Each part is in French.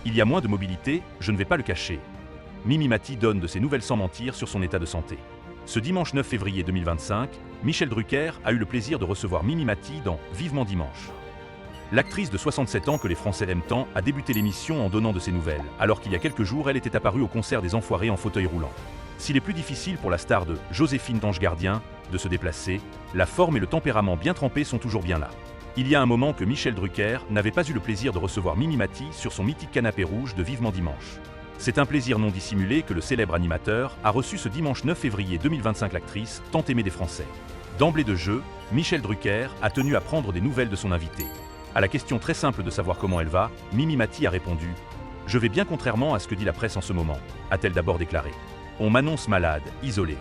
Il y a moins de mobilité, je ne vais pas le cacher. Mimi Mati donne de ses nouvelles sans mentir sur son état de santé. Ce dimanche 9 février 2025, Michel Drucker a eu le plaisir de recevoir Mimi Mati dans Vivement Dimanche. L'actrice de 67 ans que les Français aiment tant a débuté l'émission en donnant de ses nouvelles, alors qu'il y a quelques jours elle était apparue au concert des Enfoirés en fauteuil roulant. S'il est plus difficile pour la star de Joséphine d'Ange Gardien de se déplacer, la forme et le tempérament bien trempés sont toujours bien là. Il y a un moment que Michel Drucker n'avait pas eu le plaisir de recevoir Mimi Mati sur son mythique canapé rouge de Vivement Dimanche. C'est un plaisir non dissimulé que le célèbre animateur a reçu ce dimanche 9 février 2025 l'actrice tant aimée des Français. D'emblée de jeu, Michel Drucker a tenu à prendre des nouvelles de son invitée. À la question très simple de savoir comment elle va, Mimi Mati a répondu « Je vais bien contrairement à ce que dit la presse en ce moment », a-t-elle d'abord déclaré. « On m'annonce malade, isolée ».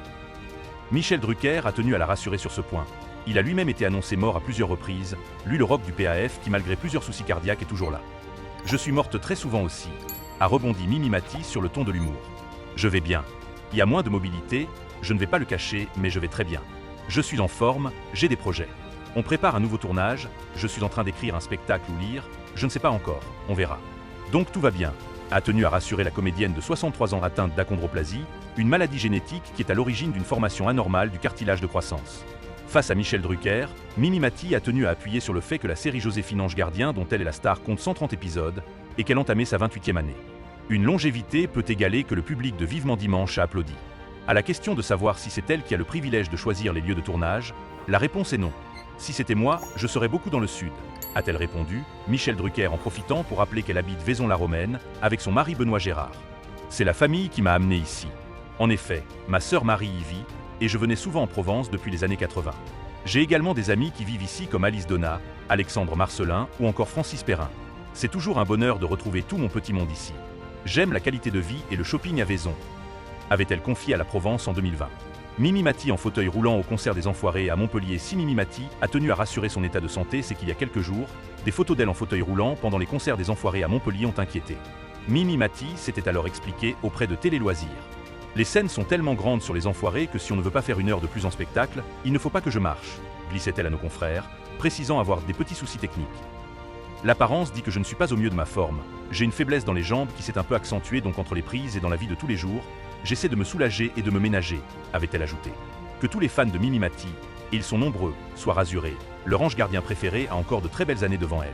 Michel Drucker a tenu à la rassurer sur ce point. Il a lui-même été annoncé mort à plusieurs reprises, lui le rock du PAF qui malgré plusieurs soucis cardiaques est toujours là. « Je suis morte très souvent aussi », a rebondi Mimi Mati sur le ton de l'humour. « Je vais bien. Il y a moins de mobilité, je ne vais pas le cacher, mais je vais très bien. Je suis en forme, j'ai des projets. On prépare un nouveau tournage, je suis en train d'écrire un spectacle ou lire, je ne sais pas encore, on verra. Donc tout va bien », a tenu à rassurer la comédienne de 63 ans atteinte d'achondroplasie, une maladie génétique qui est à l'origine d'une formation anormale du cartilage de croissance. Face à Michel Drucker, Mimi Mati a tenu à appuyer sur le fait que la série Joséphine Ange Gardien dont elle est la star compte 130 épisodes et qu'elle entamait sa 28e année. Une longévité peut égaler que le public de Vivement Dimanche a applaudi. À la question de savoir si c'est elle qui a le privilège de choisir les lieux de tournage, la réponse est non. « Si c'était moi, je serais beaucoup dans le sud », a-t-elle répondu, Michel Drucker en profitant pour rappeler qu'elle habite Vaison-la-Romaine avec son mari Benoît Gérard. « C'est la famille qui m'a amené ici. En effet, ma sœur Marie y vit, et je venais souvent en Provence depuis les années 80. J'ai également des amis qui vivent ici comme Alice Donat, Alexandre Marcelin ou encore Francis Perrin. C'est toujours un bonheur de retrouver tout mon petit monde ici. J'aime la qualité de vie et le shopping à Vaison », avait-elle confié à la Provence en 2020. Mimi Mati en fauteuil roulant au concert des Enfoirés à Montpellier. Si Mimi Mati a tenu à rassurer son état de santé, c'est qu'il y a quelques jours, des photos d'elle en fauteuil roulant pendant les concerts des Enfoirés à Montpellier ont inquiété. Mimi Mati s'était alors expliquée auprès de Télé Loisirs. « Les scènes sont tellement grandes sur les Enfoirés que si on ne veut pas faire une heure de plus en spectacle, il ne faut pas que je marche », glissait-elle à nos confrères, précisant avoir des petits soucis techniques. L'apparence dit que je ne suis pas au mieux de ma forme. J'ai une faiblesse dans les jambes qui s'est un peu accentuée donc entre les prises et dans la vie de tous les jours. J'essaie de me soulager et de me ménager, avait-elle ajouté. Que tous les fans de Mimi Mati, et ils sont nombreux, soient rassurés. Leur ange gardien préféré a encore de très belles années devant elle.